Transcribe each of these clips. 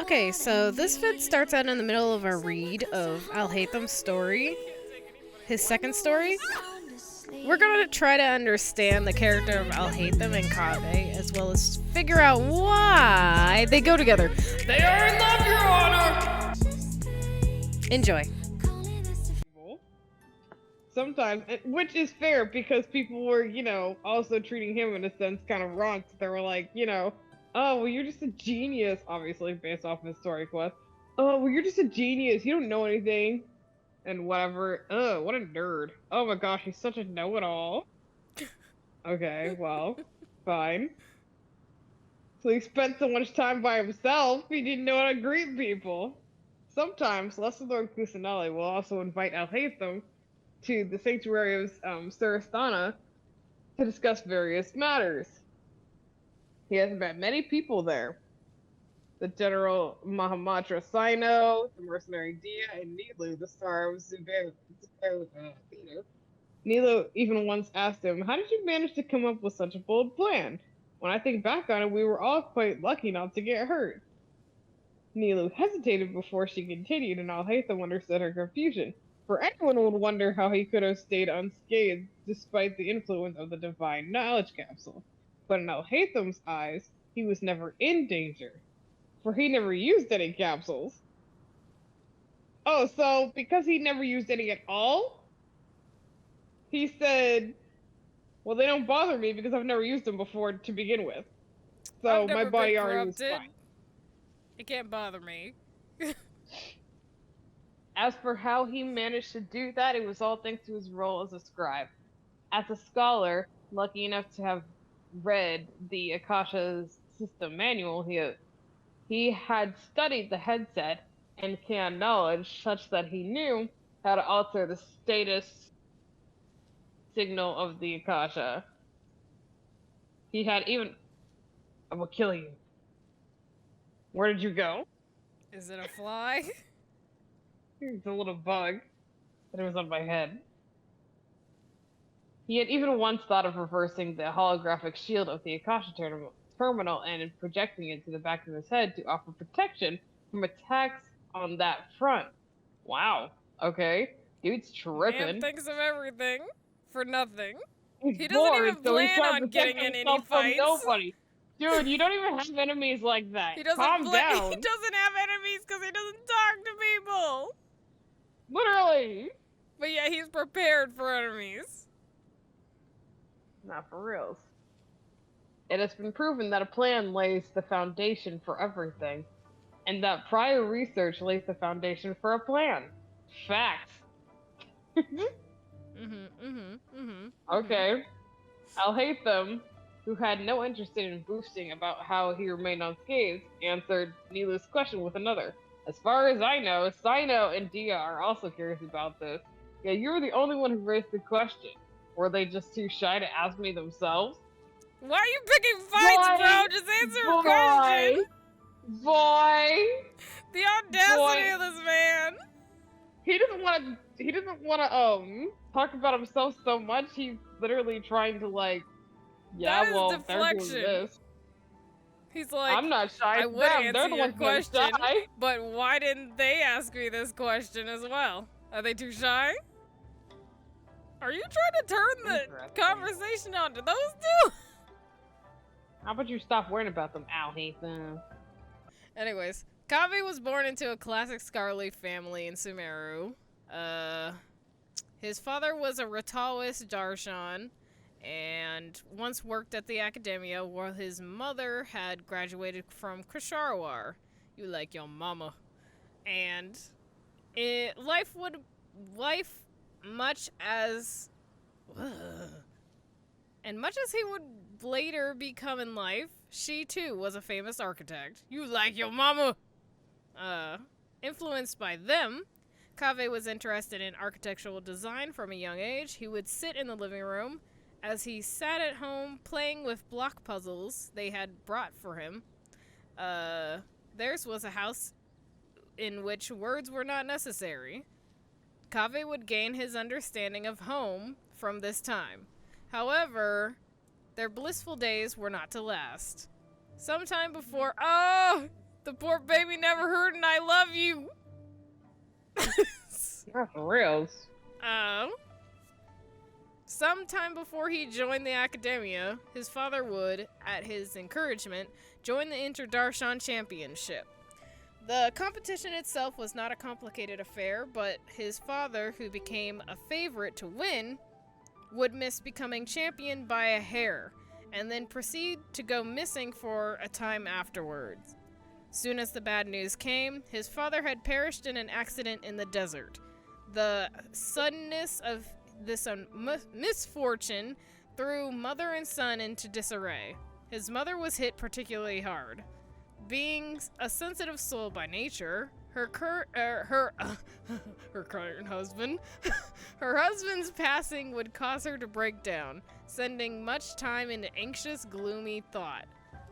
Okay, so this vid starts out in the middle of a read of Al-Haytham's story, his second story. We're gonna try to understand the character of Al-Haytham and Kaveh, as well as figure out why they go together. They are in love, Your Honor! Enjoy. Sometimes, which is fair because people were, also treating him in a sense kind of wrong. So they were like, oh, well, you're just a genius, obviously, based off of his story quest. Oh, well, you're just a genius. You don't know anything. And whatever. Ugh, what a nerd. Oh my gosh, he's such a know-it-all. Okay, well, fine. So he spent so much time by himself, he didn't know how to greet people. Sometimes, Lesser Lord Kusanali will also invite Al-Haytham to the sanctuary of Sarastana to discuss various matters. He has met many people there. The General Mahamatra Sino, the mercenary Dia, and Nilu, the star of Zubair. Nilu even once asked him, "How did you manage to come up with such a bold plan? When I think back on it, we were all quite lucky not to get hurt." Nilu hesitated before she continued, and Al-Haytham understood her confusion. For anyone would wonder how he could have stayed unscathed despite the influence of the divine knowledge capsule. But in Al-Haytham's eyes, he was never in danger, for he never used any capsules. Oh, so because he never used any at all, he said, well, they don't bother me because I've never used them before to begin with. So my body already was fine. It can't bother me. As for how he managed to do that, it was all thanks to his role as a scribe. As a scholar, lucky enough to have read the Akasha's system manual, he had studied the headset and canon knowledge such that he knew how to alter the status signal of the Akasha. He had even... I will kill you. Where did you go? Is it a fly? It's a little bug, but it was on my head. He had even once thought of reversing the holographic shield of the Akasha terminal and projecting it to the back of his head to offer protection from attacks on that front. Wow. Okay. Dude's tripping. Man thinks of everything for nothing. He's he doesn't bored, even plan on getting in any fights. Nobody. Dude, you don't even have enemies like that. Calm down. He doesn't have enemies because he doesn't talk to people. Literally. But yeah, he's prepared for enemies. Not for reals. It has been proven that a plan lays the foundation for everything, and that prior research lays the foundation for a plan. Facts. Okay. Al-Haytham, who had no interest in boosting about how he remained unscathed, answered Nilu's question with another. As far as I know, Sino and Dia are also curious about this. Yeah, you were the only one who raised the question. Were they just too shy to ask me themselves? Why are you picking fights, bro? Just answer a question. Boy. The audacity of this man. He doesn't want to talk about himself so much. He's literally trying to yeah, well, they're doing this. He's like, I'm not shy. I would answer your question, but why didn't they ask me this question as well? Are they too shy? Are you trying to turn the conversation onto those two? How about you stop worrying about them, Al-Haytham? Anyways, Kaveh was born into a classic Scarlet family in Sumeru. His father was a Ratalis Darshan, and once worked at the academia, while his mother had graduated from Krisharwar. You like your mama. And much as he would later become in life, she too was a famous architect. You like your mama! Influenced by them, Kaveh was interested in architectural design from a young age. He would sit in the living room as he sat at home playing with block puzzles they had brought for him. Theirs was a house in which words were not necessary. Kaveh would gain his understanding of home from this time. However, their blissful days were not to last. Sometime before... Oh! The poor baby never heard and I love you. Not for reals. Sometime before he joined the academia, his father would, at his encouragement, join the Inter-Darshan Championship. The competition itself was not a complicated affair, but his father, who became a favorite to win, would miss becoming champion by a hair, and then proceed to go missing for a time afterwards. Soon as the bad news came, his father had perished in an accident in the desert. The suddenness of this misfortune threw mother and son into disarray. His mother was hit particularly hard. Being a sensitive soul by nature, her current husband, her husband's passing would cause her to break down, sending much time into anxious, gloomy thought.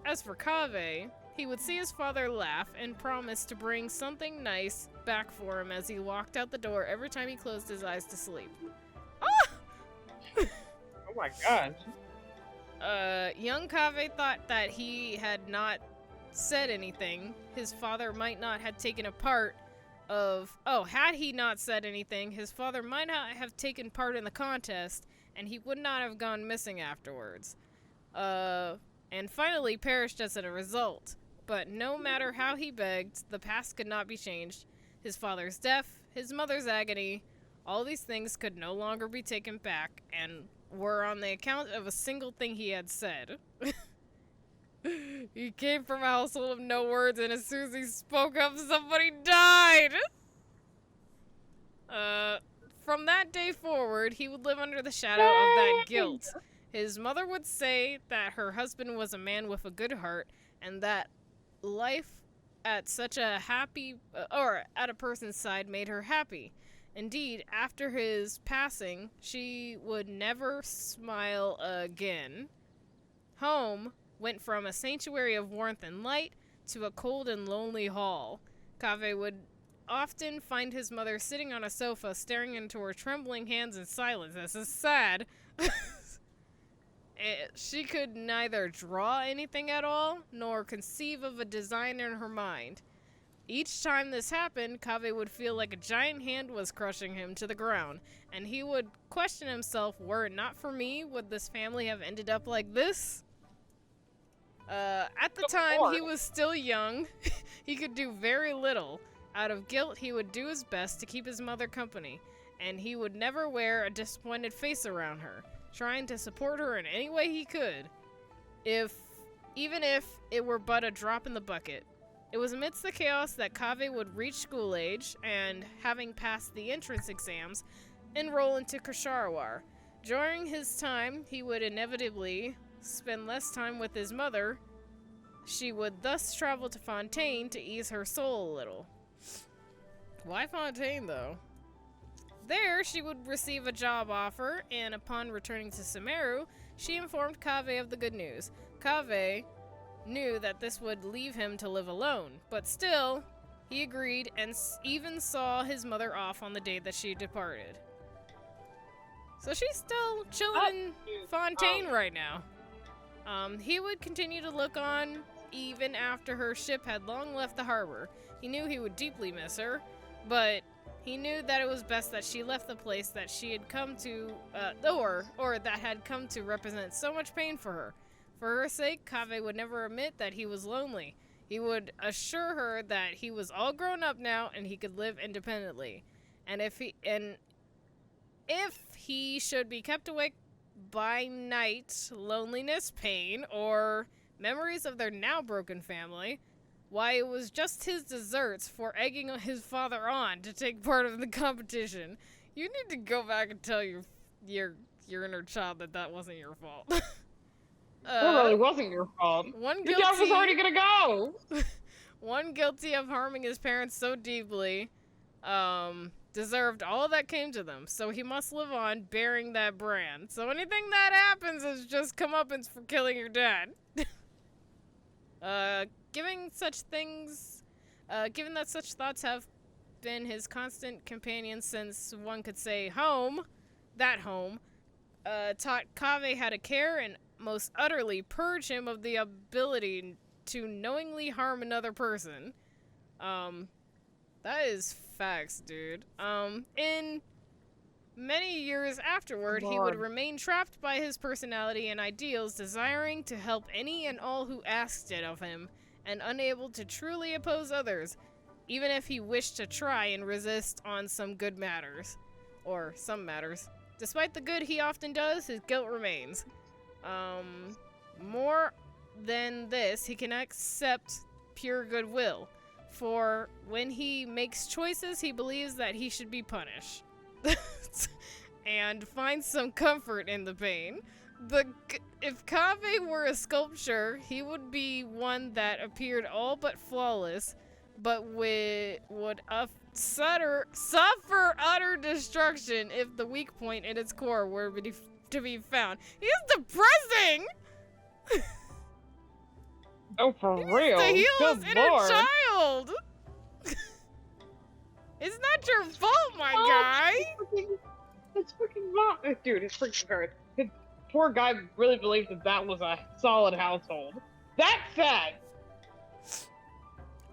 As for Kaveh, he would see his father laugh and promise to bring something nice back for him as he walked out the door every time he closed his eyes to sleep. Oh my gosh. Young Kaveh thought that he had not said anything. His father might not have taken a part of... had he not said anything, his father might not have taken part in the contest, and he would not have gone missing afterwards. And finally perished as a result. But no matter how he begged, the past could not be changed. His father's death, his mother's agony, all these things could no longer be taken back, and were on the account of a single thing he had said. He came from a household of no words, and as soon as he spoke up, somebody died! From that day forward, he would live under the shadow of that guilt. His mother would say that her husband was a man with a good heart, and that life at such a happy, or at a person's side made her happy. Indeed, after his passing, she would never smile again. Home went from a sanctuary of warmth and light to a cold and lonely hall. Kaveh would often find his mother sitting on a sofa, staring into her trembling hands in silence. This is sad. She could neither draw anything at all, nor conceive of a design in her mind. Each time this happened, Kaveh would feel like a giant hand was crushing him to the ground, and he would question himself, were it not for me, would this family have ended up like this? At the time, he was still young. He could do very little. Out of guilt, he would do his best to keep his mother company, and he would never wear a disappointed face around her, trying to support her in any way he could, even if it were but a drop in the bucket. It was amidst the chaos that Kaveh would reach school age, and, having passed the entrance exams, enroll into Ksharawar. During his time, he would inevitably spend less time with his mother. She would thus travel to Fontaine to ease her soul a little. Why Fontaine, though? There, she would receive a job offer, and upon returning to Sumeru, she informed Kaveh of the good news. Kaveh knew that this would leave him to live alone, but still, he agreed and even saw his mother off on the day that she departed. So she's still chilling in Fontaine right now. He would continue to look on even after her ship had long left the harbor. He knew he would deeply miss her, but he knew that it was best that she left the place that she had come to, or that had come to represent so much pain for her. For her sake, Kaveh would never admit that he was lonely. He would assure her that he was all grown up now and he could live independently. And if he should be kept awake by night, loneliness, pain, or memories of their now broken family, why, it was just his deserts for egging his father on to take part in the competition. You need to go back and tell your inner child that wasn't your fault. It really wasn't your fault. Your job was already gonna go. One guilty of harming his parents so deeply, deserved all that came to them. So he must live on bearing that brand. So anything that happens is just comeuppance for killing your dad. Given that such thoughts have been his constant companion since, one could say, home, taught Kaveh how to care and most utterly purge him of the ability to knowingly harm another person. That is facts, dude. In many years afterward, he would remain trapped by his personality and ideals, desiring to help any and all who asked it of him, and unable to truly oppose others, even if he wished to try and resist on some good matters. Or some matters. Despite the good he often does, his guilt remains. More than this, he can accept pure goodwill. For when he makes choices, he believes that he should be punished. And finds some comfort in the pain. If Kaveh were a sculpture, he would be one that appeared all but flawless, but would suffer utter destruction if the weak point in its core were to be found. He's depressing! Oh, for real? To heal Good his inner Lord. child! It's not your fault, my guy! It's freaking mom. Dude, it's freaking hurt. His poor guy really believed that that was a solid household. That's sad!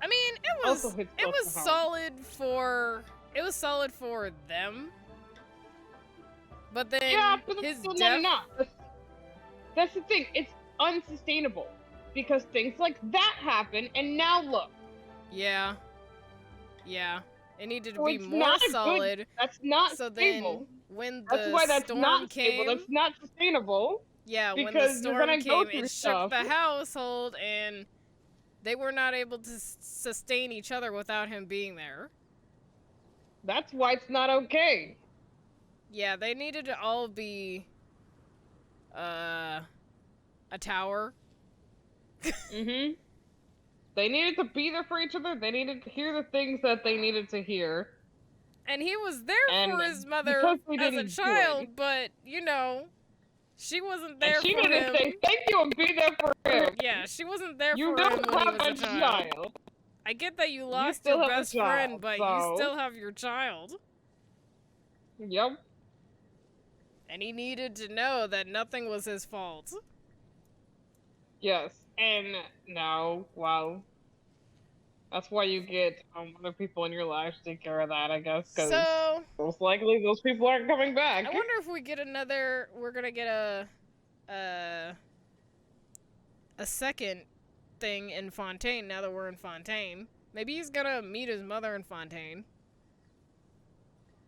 I mean, it was solid for them. But then his death... That's the thing. It's unsustainable because things like that happen, and now look. Yeah. It needed to So be it's more not solid. Good. That's not so stable. Then, when That's the why that's storm not came, stable. That's not sustainable. Yeah, when the because you're storm gonna go came, through it stuff. shook the household, and they were not able to sustain each other without him being there. That's why it's not okay. Yeah, they needed to all be a tower. Mm-hmm. They needed to be there for each other. They needed to hear the things that they needed to hear. And he was there for his mother because we as a didn't do child, it. but, you know, she wasn't there And she for him. didn't say thank you and be there for him. Yeah, she wasn't there You for him don't when he have was a a child. I get that you lost still your have a best friend, child, but you so- still have your child. Yep. And he needed to know that nothing was his fault. Yes. And no, well, that's why you get other people in your life to take care of that, I guess. Because So, most likely those people aren't coming back. I wonder if we get another. We're gonna get a second thing in Fontaine now that we're in Fontaine. Maybe he's gonna meet his mother in Fontaine.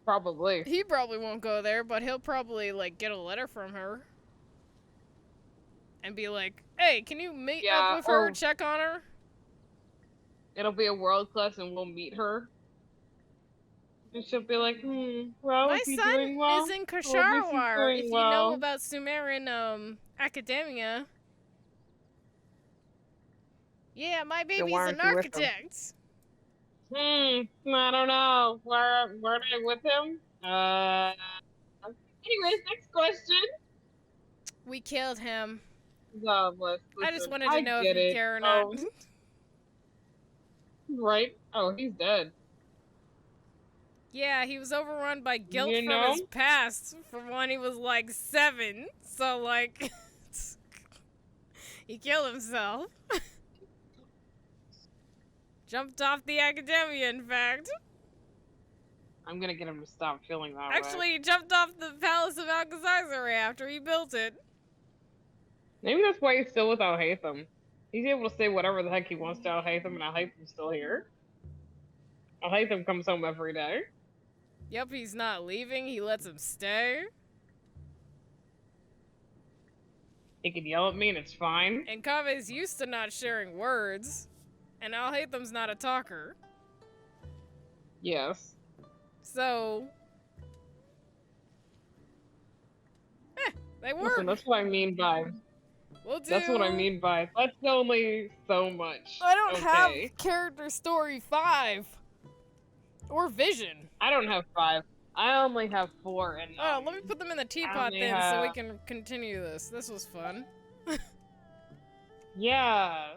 Probably. He probably won't go there, but he'll probably like get a letter from her and be like, "Hey, can you meet up with her, check on her?" It'll be a world class, and we'll meet her. And she'll be like, well, My is he son doing well? is in Or is he Kasharwar. doing If you well? know about Sumerian academia. Yeah, my baby's why an aren't you with him? architect. I don't know. Were they with him? Anyways, next question. We killed him. God bless. I just wanted to know if you care or not. Right? Oh, he's dead. Yeah, he was overrun by guilt You from know? his past from when he was like 7. So like, he killed himself. Jumped off the academia, in fact. I'm gonna get him to stop feeling that way. Actually, he jumped off the Palace of Alcazar after he built it. Maybe that's why he's still with Al-Haitham. He's able to say whatever the heck he wants to Al-Haitham, and Al-Haitham's still here. Al-Haitham comes home every day. Yep, he's not leaving. He lets him stay. He can yell at me and it's fine. And Kaveh's used to not sharing words. And Al-Haitham's not a talker. Yes. So... they work. Listen, that's what I mean by... That's what I mean by... That's only so much. I don't have character story 5. Or vision. I don't have 5. I only have 4 and... Oh, let me put them in the teapot then so we can continue this. This was fun. Yeah.